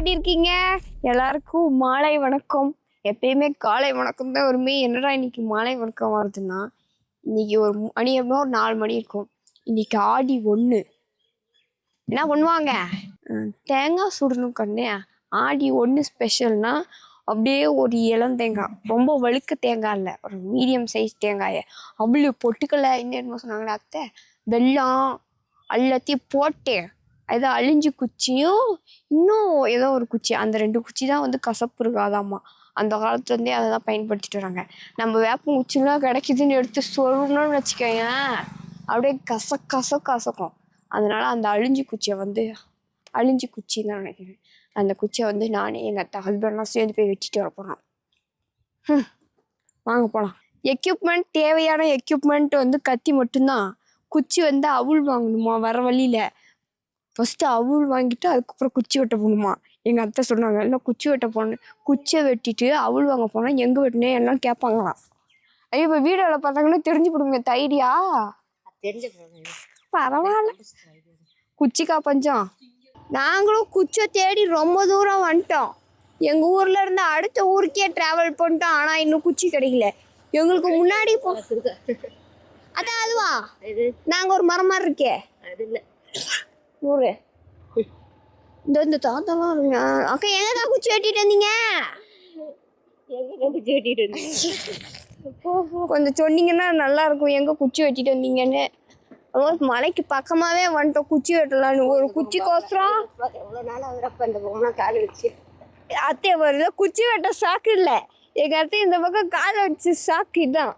எப்படி இருக்கீங்க? எல்லாருக்கும் மாலை வணக்கம். எப்பயுமே காலை வணக்கம் தான் வருமே. என்னடா இன்னைக்கு மாலை வணக்கம் வருதுன்னா, இன்னைக்கு ஒரு மணி எப்போ ஒரு 4 மணி இருக்கும். இன்னைக்கு ஆடி 1. என்ன பண்ணுவாங்க? தேங்காய் சுடணும் கண்ணே. ஆடி 1 ஸ்பெஷல்னா அப்படியே ஒரு இளம் தேங்காய், ரொம்ப வழுக்க தேங்காய் இல்லை, ஒரு மீடியம் சைஸ் தேங்காயை அவ்வளோ பொட்டுக்கலை என்ன சொன்னாங்களே அத்தை, வெல்லம் எல்லாத்தையும் போட்டு ஏதோ அழிஞ்சு குச்சியும் இன்னும் ஏதோ ஒரு குச்சி, அந்த 2 குச்சி தான் வந்து கசப்பு இருக்காதாம்மா. அந்த காலத்துலேருந்தே அதை தான் பயன்படுத்திட்டு வராங்க. நம்ம வேப்பம் குச்சிலாம் கிடைக்குதுன்னு எடுத்து சொல்லணும்னு வச்சுக்கோங்க, அப்படியே கசக்கும். அதனால அந்த அழிஞ்சு குச்சியை வந்து அழிஞ்சு குச்சின்னு தான் நினைக்கிறேன். அந்த குச்சியை வந்து நானே எங்கள் அத்தை ஹஸ்பண்ட்லாம் சேர்ந்து போய் வெட்டிட்டு வர போகிறோம். வாங்க போகலாம். எக்யூப்மெண்ட், தேவையான எக்யூப்மெண்ட் வந்து கத்தி மட்டும்தான். குச்சி வந்து அவுள் வாங்கணுமா வர வழியில். ஃபஸ்ட்டு அவுள் வாங்கிட்டு அதுக்கப்புறம் குச்சி வெட்ட போகணுமா. எங்கள் அத்தை சொன்னாங்க, இல்லை குச்சி வெட்ட போகணும். குச்சியை வெட்டிட்டு அவுள் வாங்க போனால் எங்கே வெட்டினேன் எல்லாம் கேட்பாங்களாம். ஐயோ இப்போ வீடியோவில் பார்த்தாங்கன்னா தெரிஞ்சு கொடுங்க. தைரியா தெரிஞ்ச பரவாயில்ல. குச்சிக்கா பஞ்சம். நாங்களும் குச்சியை தேடி ரொம்ப தூரம் வந்துட்டோம். எங்கள் ஊரில் இருந்து அடுத்த ஊருக்கே ட்ராவல் பண்ணிட்டோம். ஆனால் இன்னும் குச்சி கிடைக்கல. எங்களுக்கு முன்னாடி அதான் அதுவா நாங்கள் ஒரு மரம் மாதிரி இருக்கே அது இல்லை ஊரு. இந்த தாத்தாலாம் இருங்க. அக்கா எங்கக்கா குச்சி வெட்டிட்டு வந்தீங்க? குச்சி வெட்டிட்டு வந்தீங்க கொஞ்சம் சொன்னீங்கன்னா நல்லா இருக்கும். எங்கே குச்சி வெட்டிட்டு வந்தீங்கன்னு. மலைக்கு பக்கமாகவே வந்துட்டோம் குச்சி வெட்டலான்னு. ஒரு குச்சிக்கோசரம் எவ்வளோ நாள் ஆகுறப்ப அந்த பொம்மை கால் வச்சு அத்தையை வருது. குச்சி வெட்ட சாக்கு இல்லை எங்கள் அத்தை, இந்த பக்கம் காலை வச்சு சாக்கு இதுதான்.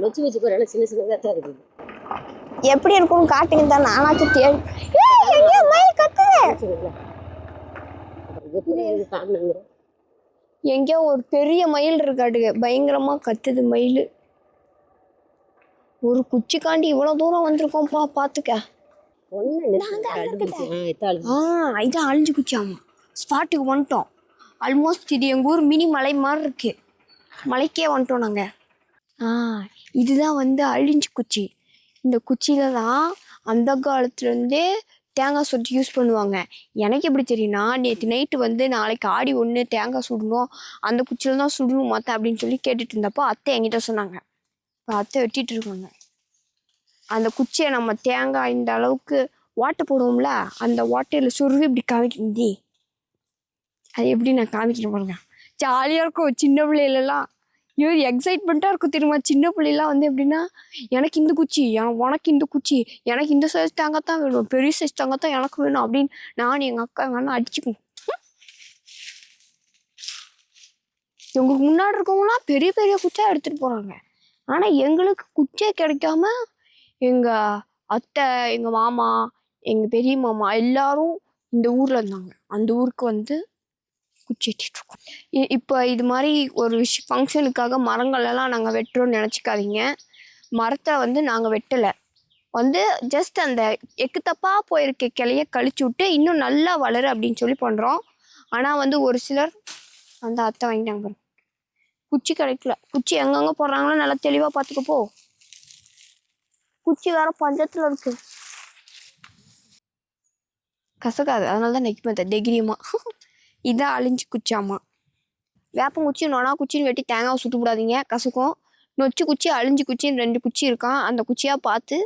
நொச்சி வச்சு போகிற சின்ன சின்னதாக தான் இருக்குது. எப்படி இருக்கும்னு காட்டுங்க தான் நானாச்சும் தேடி. எங்கேயோ ஒரு பெரிய மயில் இருக்காட்டுங்க, பயங்கரமா கத்துது மயில். ஒரு குச்சிக்காண்டி இவ்வளவு தூரம் வந்திருக்கோம்ப்பா, பாத்துக்க. இதான் அழிஞ்சு குச்சி. ஆமா, ஸ்பாட்டுக்கு வந்துட்டோம். ஆல்மோஸ்ட் இது எங்க ஊர் மினி மலை மாதிரி இருக்கு. மலைக்கே வந்துட்டோம் நாங்க. இதுதான் வந்து அழிஞ்சு குச்சி. இந்த குச்சியில தான் அந்த காலத்துலேருந்தே தேங்காய் சுட்டு யூஸ் பண்ணுவாங்க. எனக்கு எப்படி தெரியும்னா, நேற்று நைட்டு வந்து நாளைக்கு ஆடி 1 தேங்காய் சுடணும், அந்த குச்சியில் தான் சுடணும் மற்ற அப்படின்னு சொல்லி கேட்டுட்டு இருந்தப்போ அத்தை என்கிட்ட சொன்னாங்க. இப்போ அத்தை வெட்டிட்டு இருக்காங்க. அந்த குச்சியை நம்ம தேங்காய் இந்த அளவுக்கு ஓட்டை போடுவோம்ல, அந்த ஓட்டையில் சுருவி இப்படி காமிக்கி. அது எப்படி நான் காமிக்கிறேன் பாருங்க. ஜாலியாக இருக்கும். சின்ன பிள்ளைகளெல்லாம் எக்ஸைட்மெண்ட்டாக இருக்கும் தெரியுமா. சின்ன பிள்ளைலாம் வந்து எப்படின்னா, எனக்கு இந்த குச்சி, உனக்கு இந்த குச்சி, எனக்கு இந்த சைஸ் தேங்காய் தான் வேணும், பெரிய சைஸ் தேங்காய் தான் எனக்கு வேணும் அப்படின்னு நான் எங்கள் அக்கா எங்கள் அண்ணா அடிச்சுக்குவோம். எங்களுக்கு முன்னாடி இருக்கவங்களாம் பெரிய பெரிய குச்சியாக எடுத்துகிட்டு போகிறாங்க. ஆனால் எங்களுக்கு குச்சியே கிடைக்காம எங்கள் அத்தை, எங்கள் மாமா, எங்கள் பெரிய மாமா எல்லாரும் இந்த ஊரில் இருந்தாங்க. அந்த ஊருக்கு வந்து குச்சி வெட்டிட்டு இருக்கோம். இப்போ இது மாதிரி ஒரு ஃபங்க்ஷனுக்காக மரங்களெல்லாம் நாங்கள் வெட்டுறோம்னு நினச்சிக்காதீங்க. மரத்தை வந்து நாங்கள் வெட்டலை, வந்து ஜஸ்ட் அந்த எக்கு தப்பாக போயிருக்க கிளைய கழிச்சு விட்டு இன்னும் நல்லா வளரு அப்படின்னு சொல்லி பண்ணுறோம். ஆனால் வந்து ஒரு சிலர் அந்த அத்தை வாங்கிட்டாங்க பாருங்க, குச்சி கிடைக்கல. குச்சி எங்கெங்கே போடுறாங்களோ நல்லா தெளிவாக பார்த்துக்கப்போ. குச்சி வேற பஞ்சத்தில் இருக்கு, கசக்காது. அதனால தான் நெக்கி பார்த்தேன் தைரியமா. இதான் அழிஞ்சு குச்சாமா. வேப்பம் குச்சி நொனா குச்சின்னு வெட்டி தேங்காய் சுட்டு விடாதீங்க, கசக்கும். நொச்சி குச்சி அழிஞ்சு குச்சின்னு 2 குச்சி இருக்கான். அந்த குச்சியாக பார்த்து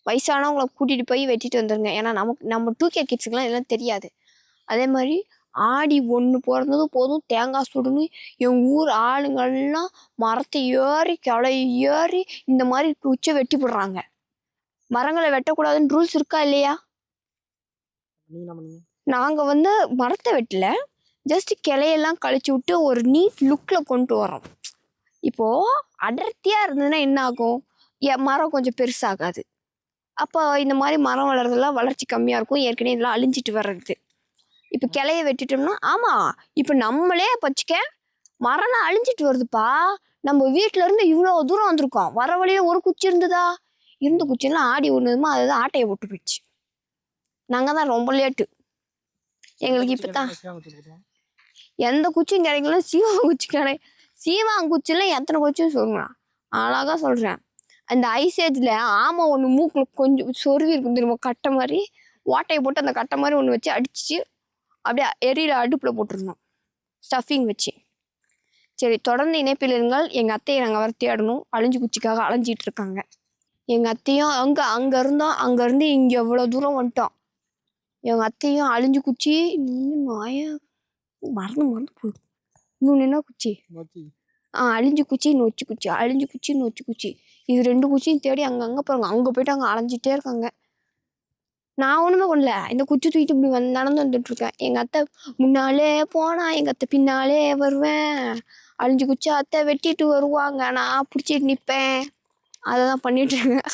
வயசானவங்களை கூட்டிகிட்டு போய் வெட்டிட்டு வந்துடுங்க. ஏன்னா நம்ம 2K கிட்ஸுக்கெலாம் இதெல்லாம் தெரியாது. அதே மாதிரி ஆடி 1 பிறந்ததும் போதும் தேங்காய் சுடணும். எங்கள் ஊர் ஆளுங்கள்லாம் மரத்தை ஏறி கிளை ஏறி இந்த மாதிரி குச்சியை வெட்டி போடுறாங்க. மரங்களை வெட்டக்கூடாதுன்னு ரூல்ஸ் இருக்கா இல்லையா? நாங்கள் வந்து மரத்தை வெட்டல, ஜஸ்ட் கிளையெல்லாம் கழிச்சு விட்டு ஒரு நீட் லுக்கில் கொண்டு வரோம். இப்போது அடர்த்தியாக இருந்ததுன்னா என்ன ஆகும், மரம் கொஞ்சம் பெருசாகாது. அப்போ இந்த மாதிரி மரம் வளர்றதெல்லாம் வளர்ச்சி கம்மியாக இருக்கும். ஏற்கனவே இதெல்லாம் அழிஞ்சிட்டு வர்றது. இப்போ கிளைய வெட்டிட்டோம்னா, ஆமாம் இப்போ நம்மளே பச்சிக்க மரம்லாம் அழிஞ்சிட்டு வருதுப்பா. நம்ம வீட்டிலேருந்து இவ்வளோ தூரம் வந்திருக்கோம், வர வழியில் ஒரு குச்சி இருந்ததா, இருந்த குச்சியெல்லாம் ஆடி ஒன்றுமா அதுதான் ஆட்டையை போட்டு போயிடுச்சு. நாங்கள் தான் ரொம்ப லேட்டு. எங்களுக்கு இப்போ தான் எந்த குச்சியும் கிடைக்கல. சீவாங்குச்சி சீவாங்குச்சியில் எத்தனை குச்சியும் சொல்லுங்களா, அழகாக சொல்கிறேன். அந்த ஐசேஜில் ஒன்று மூக்கில் கொஞ்சம் சொருவி இருக்கும் தெரியுமா, கட்டை மாதிரி ஓட்டையை போட்டு அந்த கட்டை மாதிரி ஒன்று வச்சு அடிச்சு அப்படியே எரியில அடுப்பில் போட்டுருந்தோம் ஸ்டஃபிங் வச்சு. சரி, தொடர்ந்து இணைப்பில் இருங்கள். எங்கள் அத்தையை நாங்கள் வர தேடணும். அழிஞ்சு குச்சிக்காக அலைஞ்சிட்டு இருக்காங்க. எங்கள் அத்தையும் அங்கே இருந்தோம். அங்கேருந்து இங்கே எவ்வளோ தூரம் வந்துட்டோம். எங்கள் அத்தையும் அழிஞ்சு குச்சி நாய மறந்து போகுது. இன்னொன்று என்ன குச்சி? அழிஞ்சு குச்சி நொச்சி குச்சி, அழிஞ்சு குச்சி நொச்சி குச்சி, இது 2 குச்சியும் தேடி அங்கங்கே போகிறாங்க. அங்கே போயிட்டு அங்கே அலைஞ்சிட்டே இருக்காங்க. நான் ஒன்றுமே பண்ணல. இந்த குச்சி தூக்கிட்டு இப்படி நடந்து வந்துட்டுருக்கேன். எங்கள் அத்தை முன்னாலே போனா, எங்கள் அத்தை பின்னாலே வருவேன். அழிஞ்சு குச்சி அத்தை வெட்டிட்டு வருவாங்க, நான் பிடிச்சிட்டு நிற்பேன். அதை தான் பண்ணிட்டு இருக்கேன்.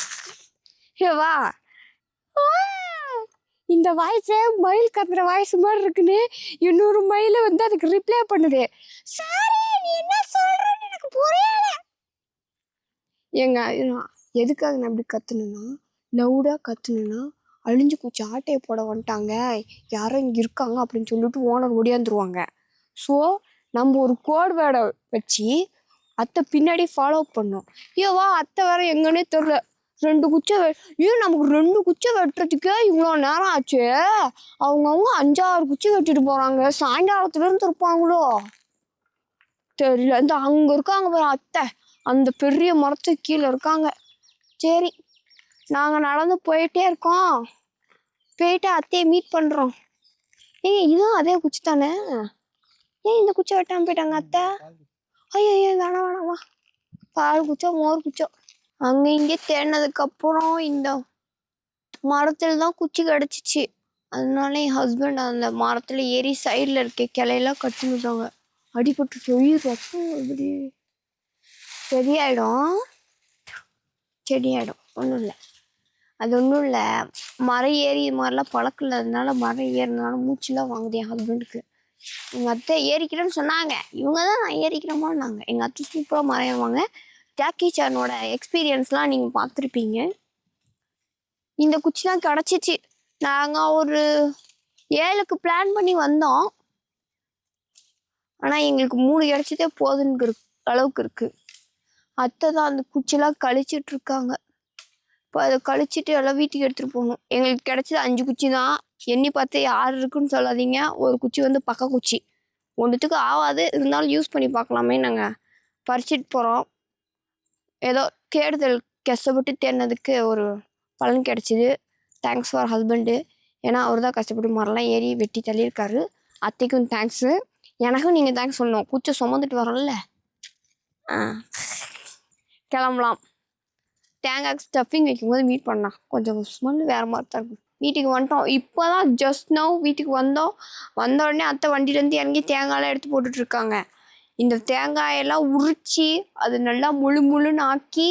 ஏவா இந்த வாய்ஸே மயில் கத்துற வாய்ஸ் மாதிரி இருக்குன்னு இன்னொரு மயில் வந்து அதுக்கு ரிப்ளை பண்ணுது. சாரி, நீ என்ன சொல்றன்னு எனக்கு புரியல. எதுக்காக நான் இப்படி கத்துனா, லவுடா கத்துனா அழிஞ்சு குச்சி ஆட்டையை போட வந்துட்டாங்க, யாரும் இங்கே இருக்காங்க அப்படின்னு சொல்லிட்டு ஓனர் ஓடியாந்துருவாங்க. ஸோ நம்ம ஒரு கோட் வேர்டை வச்சு அத்தை பின்னாடி ஃபாலோ பண்ணோம். ஏவா அத்தை வேற எங்கன்னே தெரில. 2 குச்சை நமக்கு 2 குச்சை வெட்டுறதுக்கே இவ்வளோ நேரம் ஆச்சு. அவங்கவுங்க 5-6 குச்சி வெட்டிட்டு போகிறாங்க. சாயங்காலத்துல இருந்து இருப்பாங்களோ தெரியல. இந்த அங்கே இருக்காங்க பாரு அத்தை, அந்த பெரிய மரத்துக்கு கீழே இருக்காங்க. சரி, நாங்கள் நடந்து போயிட்டே இருக்கோம். போயிட்டு அத்தையை மீட் பண்ணுறோம். இதுவும் அதே குச்சி தானே? ஏன் இந்த குச்சை வெட்டாமல் போயிட்டாங்க அத்தை? ஐயோ வேணாம், பால் குச்சோ மோர் குச்சோ. அங்கே இங்கே தேடினதுக்கப்புறம் இந்த மரத்தில் தான் குச்சி கிடச்சிச்சு. அதனால என் ஹஸ்பண்ட் அந்த மரத்தில் ஏறி சைடில் இருக்க கிளையெல்லாம் கட்டிவிட்டாங்க. அடிபட்டு உயிர் ரத்தம் இப்படி சரியாயிடும். ஒன்றும் இல்லை, அது ஒன்றும் இல்லை. மரம் ஏறி இது மாதிரிலாம் பழக்கம் இல்லாததுனால மரம் ஏறினால மூச்சுலாம் வாங்குது என் ஹஸ்பண்டுக்கு. எங்கள் அத்தை ஏறிக்கிறேன்னு சொன்னாங்க. இவங்க தான் நான் ஏறிக்கிறோமான்னாங்க. எங்கள் அத்தை சூப்பராக மரம் ஏறுவாங்க. ஜாக்கி சானோட எக்ஸ்பீரியன்ஸ்லாம் நீங்கள் பார்த்துருப்பீங்க. இந்த குச்சிலாம் கிடச்சிச்சு. நாங்கள் ஒரு 7க்கு பிளான் பண்ணி வந்தோம். ஆனால் எங்களுக்கு 3 கிடச்சதே போதுன்னு அளவுக்கு இருக்குது. அத்தை தான் அந்த குச்சிலாம் கழிச்சிட்டு இருக்காங்க. இப்போ அதை கழிச்சிட்டு எல்லாம் வீட்டுக்கு எடுத்துகிட்டு போகணும். எங்களுக்கு கிடச்சது 5 குச்சி தான். எண்ணி பார்த்து யார் இருக்குன்னு சொல்லாதீங்க. ஒரு குச்சி வந்து பக்க குச்சி, ஒன்றுத்துக்கு ஆகாது, இருந்தாலும் யூஸ் பண்ணி பார்க்கலாமே நாங்கள் பறிச்சிட்டு போகிறோம். ஏதோ தேடுதல் கஷ்டப்பட்டு தேடினதுக்கு ஒரு பலன் கிடச்சிது. Thanks for husband. ஏன்னா அவர் தான் கஷ்டப்பட்டு மரம்லாம் ஏறி வெட்டி தள்ளியிருக்காரு. அத்தைக்கும் தேங்க்ஸு. எனக்கும் நீங்கள் தேங்க்ஸ் சொல்லணும். குச்சை சுமந்துட்டு வரோம்ல. கிளம்பலாம். தேங்காய் ஸ்டஃபிங் வைக்கும்போது மீட் பண்ணலாம். கொஞ்சம் ஸ்மெல் வேறு மாதிரி தான் இருக்கும். வீட்டுக்கு வந்துட்டோம். இப்போ தான் ஜஸ்ட் நவ் வீட்டுக்கு வந்த உடனே அத்தை வண்டியிலேருந்து இறங்கி தேங்காயெல்லாம் எடுத்து போட்டுட்ருக்காங்க. இந்த தேங்காயெல்லாம் உரித்து அது நல்லா முழுன்னு ஆக்கி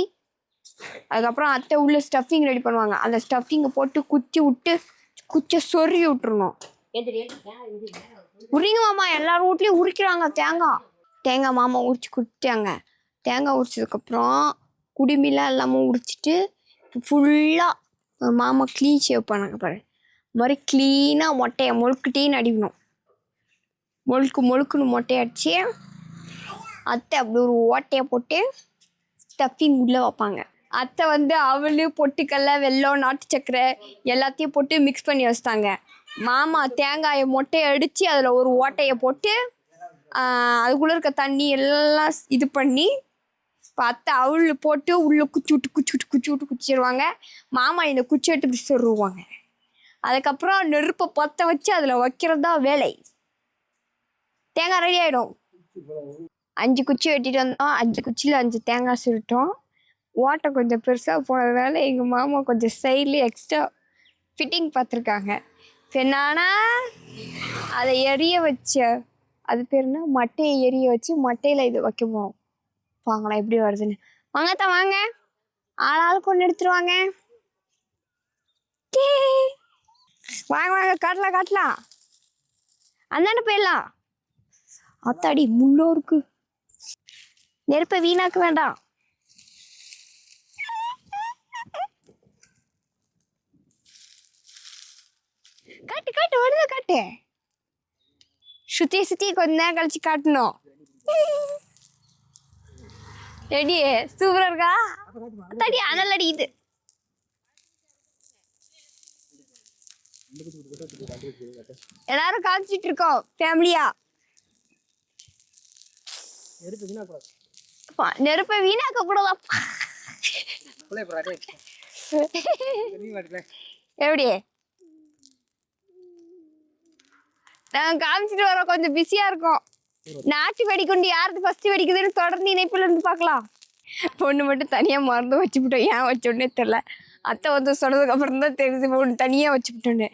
அதுக்கப்புறம் அத்தை உள்ள ஸ்டஃபிங் ரெடி பண்ணுவாங்க. அந்த ஸ்டஃபிங்கை போட்டு குச்சி விட்டு குச்சை சொருகி விட்டுருணும். உரிங்க மாமா, எல்லார் வீட்லேயும் உரிக்கிறாங்க தேங்காய் மாமா உரிச்சு கொடுத்தாங்க. தேங்காய் உரிச்சதுக்கப்புறம் குடுமிலாம் எல்லாமே உரிச்சிட்டு ஃபுல்லாக மாமா க்ளீன் ஷேவ் பண்ணாங்க பாரு. இது மாதிரி க்ளீனாக மொட்டையை முழுக்கிட்டேன்னு அடிக்கணும். முழுக்குன்னு மொட்டையை அடித்து அத்தை அப்படி ஒரு ஓட்டையை போட்டு ஸ்டஃபிங் உள்ளே வைப்பாங்க. அத்தை வந்து அவளு பொட்டுக்கல்ல வெல்லம் நாட்டு சக்கரை எல்லாத்தையும் போட்டு மிக்ஸ் பண்ணி வச்சிட்டாங்க. மாமா தேங்காயை மொட்டையை அடித்து அதில் ஒரு ஓட்டையை போட்டு அதுக்குள்ளே இருக்க தண்ணி எல்லாம் இது பண்ணி இப்போ அத்தை அவள் போட்டு உள்ளே குச்சி விட்டு குச்சிடுவாங்க. மாமா இந்த குச்சி விட்டு இப்படி சொருவாங்க. அதுக்கப்புறம் நெருப்பை பற்ற வச்சு அதில் வைக்கிறது தான் வேலை. தேங்காய் ரெடி ஆகிடும். 5 குச்சி வெட்டிட்டு வந்தோம். 5 குச்சியில் 5 தேங்காய் சுருட்டோம். ஓட்டை கொஞ்சம் பெருசாக போனதுனால எங்கள் மாமா கொஞ்சம் சைட்லேயே எக்ஸ்ட்ரா ஃபிட்டிங் பார்த்துருக்காங்க. என்னன்னா அதை எரிய வச்ச அது பேர் என்ன, மட்டையை எரிய வச்சு மட்டையில் இது வைக்க போகிறோம். வாங்கலாம் எப்படி வருதுன்னு. வாங்கத்தான் வாங்க, ஆளாளுக்கு ஒன்று எடுத்துருவாங்க. வாங்க காட்டலாம். அந்தாண்ட போயிடலாம். அத்தாடி முள்ளோ இருக்கு. நெருப்பை வீணாக்க வேண்டாம். காட்டு வருது காட்டு. சுத்தி கொஞ்ச நேரம் கழிச்சு காட்டணும். ரெடி? சூப்பரா இருக்கா? தடி அனல் அடிக்குது. எல்லாரும் காமிச்சிட்டு இருக்கோம் ஃபேமிலியா. நெருப்பை வீணாக்க கூடாதா? எப்படி நாங்க காமிச்சிட்டு வரோம், கொஞ்சம் பிஸியா இருக்கோம். நாட்டு வெடிக்குண்டு யாருக்கு ஃபர்ஸ்ட் வெடிக்குதுன்னு தொடர்ந்து இணைப்புல இருந்து பார்க்கலாம். பொண்ணு மட்டும் தனியா மறந்து வச்சுவிட்டோம். ஏன் வச்சோன்னே தெரியல. அத்தை வந்து சொன்னதுக்கு அப்புறம் தான் தெரியுது பொண்ணு தனியா வச்சுவிட்டோன்னு.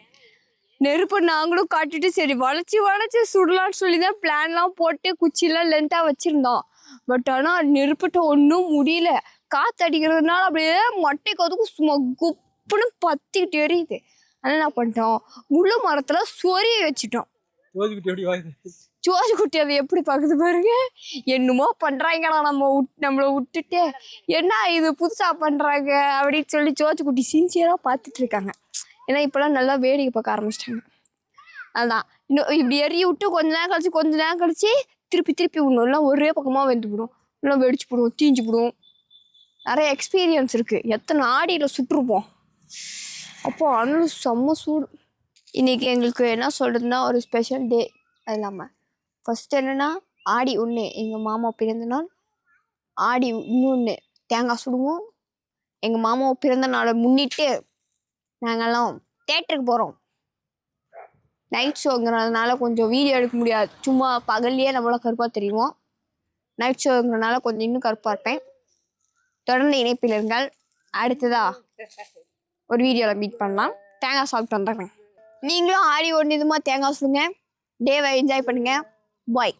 நெருப்பு நாங்களும் காட்டிட்டு சரி வளைச்சி வளைச்சி சுடலான்னு சொல்லி தான் பிளான்லாம் போட்டு குச்சிலாம் லென்த்தாக வச்சுருந்தோம். பட் ஆனால் நெருப்பிட்ட ஒன்றும் முடியல. காற்று அடிக்கிறதுனால அப்படியே மட்டை கதுக்கும் சும்மா குப்புன்னு பத்திக்கிட்டு எரியுது. அதனால் என்ன பண்ணிட்டோம், முள்ளு மரத்தில் சொரிய வச்சுட்டோம். ஜோதி குட்டி அதை எப்படி பார்க்குது பாருங்க. என்னமோ பண்ணுறாங்கடா நம்மளை விட்டுட்டு, என்ன இது புதுசாக பண்ணுறாங்க அப்படின்னு சொல்லி ஜோதி குட்டி சின்சியராக பார்த்துட்டு இருக்காங்க. ஏன்னா இப்போலாம் நல்லா வேடிக்கை பார்க்க ஆரம்பிச்சிட்டாங்க. அதுதான் இன்னும் இப்படி எரிய விட்டு கொஞ்ச நேரம் கழிச்சு திருப்பி விடணும். இல்லை ஒரே பக்கமாக வெந்து போடும், இல்லை வெடிச்சு போடுவோம், தீஞ்சு போடுவோம். நிறைய எக்ஸ்பீரியன்ஸ் இருக்குது. எத்தனை ஆடியில் சுட்டுருப்போம். அப்போ அண்ணன் செம்ம சூடு. இன்றைக்கி எங்களுக்கு என்ன சொல்கிறதுனா ஒரு ஸ்பெஷல் டே. அது இல்லாமல் ஃபஸ்ட்டு என்னென்னா ஆடி 1 எங்கள் மாமா பிறந்த நாள். ஆடி 3 தேங்காய் சுடுவோம். எங்கள் மாமா பிறந்த நாளை முன்னிட்டு நாங்கள்லாம் தேட்டருக்கு போகிறோம். நைட் ஷோங்கிறதுனால கொஞ்சம் வீடியோ எடுக்க முடியாது. சும்மா பகல்லையே நம்மளாம் கருப்பாக தெரியுவோம். நைட் ஷோங்கிறதுனால கொஞ்சம் இன்னும் கருப்பாக இருப்பேன். தொடர்ந்து இணைப்பில் இருங்கள். அடுத்ததா ஒரு வீடியோவில் மீட் பண்ணலாம். தேங்காய் சாப்பிட்டு வந்துடுறேன். நீங்களும் ஆடி 1 இதுமா தேங்காய் சுடுங்க. டேவை என்ஜாய் பண்ணுங்கள். பாய்.